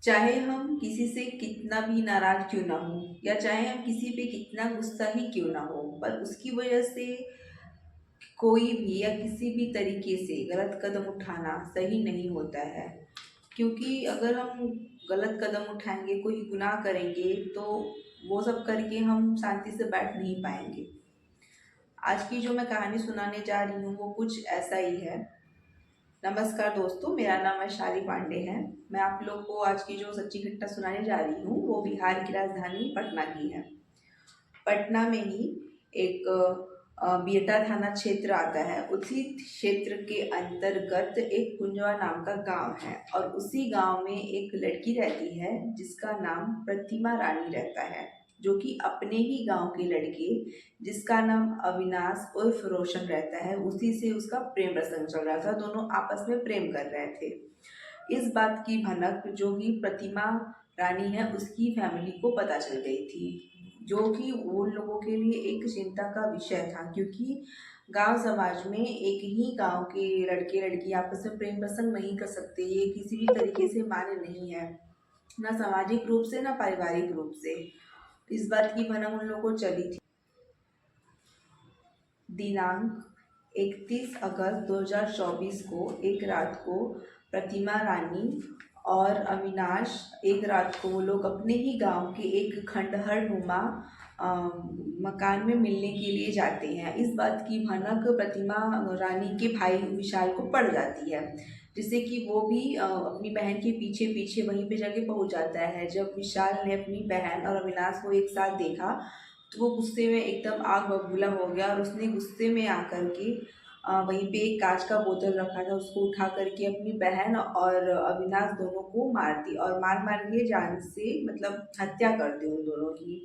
चाहे हम किसी से कितना भी नाराज क्यों ना हो या चाहे हम किसी पे कितना गुस्सा ही क्यों ना हो, पर उसकी वजह से कोई भी या किसी भी तरीके से गलत कदम उठाना सही नहीं होता है। क्योंकि अगर हम गलत कदम उठाएंगे, कोई गुनाह करेंगे, तो वो सब करके हम शांति से बैठ नहीं पाएंगे। आज की जो मैं कहानी सुनाने जा रही हूँ वो कुछ ऐसा ही है। नमस्कार दोस्तों, मेरा नाम वैशाली पांडे है। मैं आप लोग को आज की जो सच्ची घटना सुनाने जा रही हूँ वो बिहार की राजधानी पटना की है। पटना में ही एक बिहटा थाना क्षेत्र आता है। उसी क्षेत्र के अंतर्गत एक कुंजवा नाम का गांव है और उसी गांव में एक लड़की रहती है जिसका नाम प्रतिमा रानी रहता है, जो कि अपने ही गांव के लड़के जिसका नाम अविनाश उर्फ रोशन रहता है, उसी से उसका प्रेम प्रसंग चल रहा था। दोनों आपस में प्रेम कर रहे थे। इस बात की भनक जो कि प्रतिमा रानी है उसकी फैमिली को पता चल गई थी, जो कि उन लोगों के लिए एक चिंता का विषय था। क्योंकि गांव समाज में एक ही गांव के लड़के लड़की आपस में प्रेम प्रसंग नहीं कर सकते, ये किसी भी तरीके से मान्य नहीं है, ना सामाजिक रूप से ना पारिवारिक रूप से। इस बात की भनक उन लोगों को चली थी। दिनांक 31 अगस्त 2024 को एक रात को प्रतिमा रानी और अविनाश एक रात को वो लोग अपने ही गांव के एक खंडहर नुमा मकान में मिलने के लिए जाते हैं। इस बात की भनक प्रतिमा रानी के भाई विशाल को पड़ जाती है, जिससे कि वो भी अपनी बहन के पीछे पीछे वहीं पे जाके पहुंच जाता है। जब विशाल ने अपनी बहन और अविनाश को एक साथ देखा तो वो गुस्से में एकदम आग बबूला हो गया और उसने गुस्से में आकर के वहीं पे एक कांच का बोतल रखा था, उसको उठा करके अपनी बहन और अविनाश दोनों को मार दी और मार मार के जान से मतलब हत्या कर दी उन दोनों की।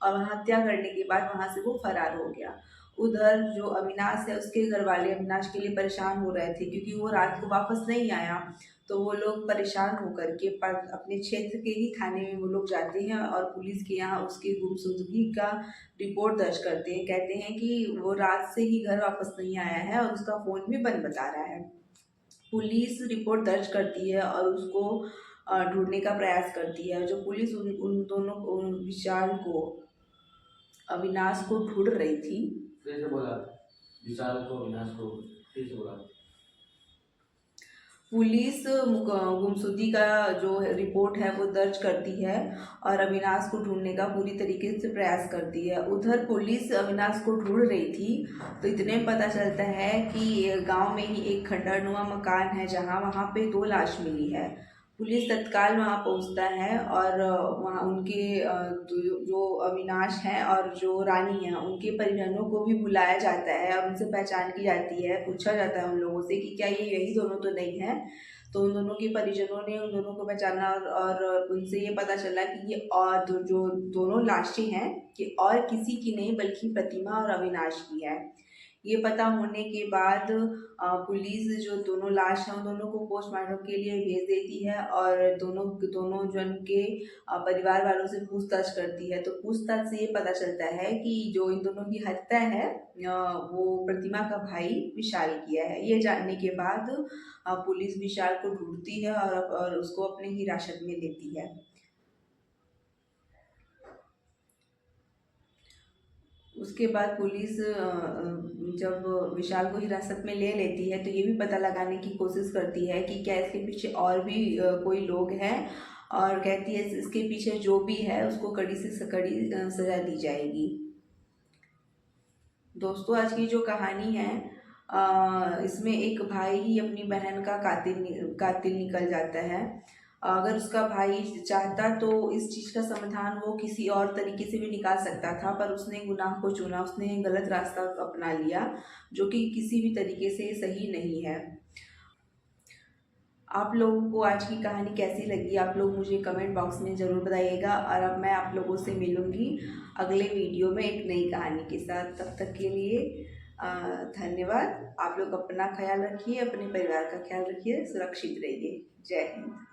और वहाँ हत्या करने के बाद वहाँ से वो फरार हो गया। उधर जो अविनाश है उसके घर वाले अविनाश के लिए परेशान हो रहे थे, क्योंकि वो रात को वापस नहीं आया। तो वो लोग परेशान होकर के अपने क्षेत्र के ही थाने में वो लोग जाते हैं और पुलिस के यहाँ उसके गुमशुदगी का रिपोर्ट दर्ज करते हैं। कहते हैं कि वो रात से ही घर वापस नहीं आया है और उसका फ़ोन भी बंद बता रहा है। पुलिस रिपोर्ट दर्ज करती है और उसको ढूंढने का प्रयास करती है। जो पुलिस उन दोनों विशाल को अविनाश को ढूंढ रही थी। फिर से बोला, विशाल को अविनाश को फिर से बोला। पुलिस गुमशुदगी का जो रिपोर्ट है वो दर्ज करती है और अविनाश को ढूंढने का पूरी तरीके से प्रयास करती है। उधर पुलिस अविनाश को ढूंढ रही थी तो इतने पता चलता है कि गांव में ही एक खंडहरनुमा मकान है जहां वहां पे 2 लाश मिली है। पुलिस तत्काल वहां पहुंचता है और वहां उनके जो अविनाश हैं और जो रानी है उनके परिजनों को भी बुलाया जाता है और उनसे पहचान की जाती है। पूछा जाता है उन लोगों से कि क्या ये यही दोनों तो नहीं है। तो उन दोनों के परिजनों ने उन दोनों को पहचाना और उनसे ये पता चला कि ये और जो दोनों लाशें हैं कि और किसी की नहीं बल्कि प्रतिमा और अविनाश की है। ये पता होने के बाद पुलिस जो दोनों लाश हैं उन दोनों को पोस्टमार्टम के लिए भेज देती है और दोनों दोनों जन के परिवार वालों से पूछताछ करती है। तो पूछताछ से ये पता चलता है कि जो इन दोनों की हत्या है वो प्रतिमा का भाई विशाल किया है। ये जानने के बाद पुलिस विशाल को ढूंढती है और उसको अपने हिरासत में लेती है। उसके बाद पुलिस जब विशाल को हिरासत में ले लेती है तो ये भी पता लगाने की कोशिश करती है कि क्या इसके पीछे और भी कोई लोग हैं, और कहती है इसके पीछे जो भी है उसको कड़ी से कड़ी सजा दी जाएगी। दोस्तों, आज की जो कहानी है इसमें एक भाई ही अपनी बहन का कातिल निकल जाता है। अगर उसका भाई चाहता तो इस चीज़ का समाधान वो किसी और तरीके से भी निकाल सकता था, पर उसने गुनाह को चुना, उसने गलत रास्ता अपना लिया जो कि किसी भी तरीके से सही नहीं है। आप लोगों को आज की कहानी कैसी लगी आप लोग मुझे कमेंट बॉक्स में ज़रूर बताइएगा, और अब मैं आप लोगों से मिलूँगी अगले वीडियो में एक नई कहानी के साथ। तब तक के लिए धन्यवाद। आप लोग अपना ख्याल रखिए, अपने परिवार का ख्याल रखिए, सुरक्षित रहिए। जय हिंद।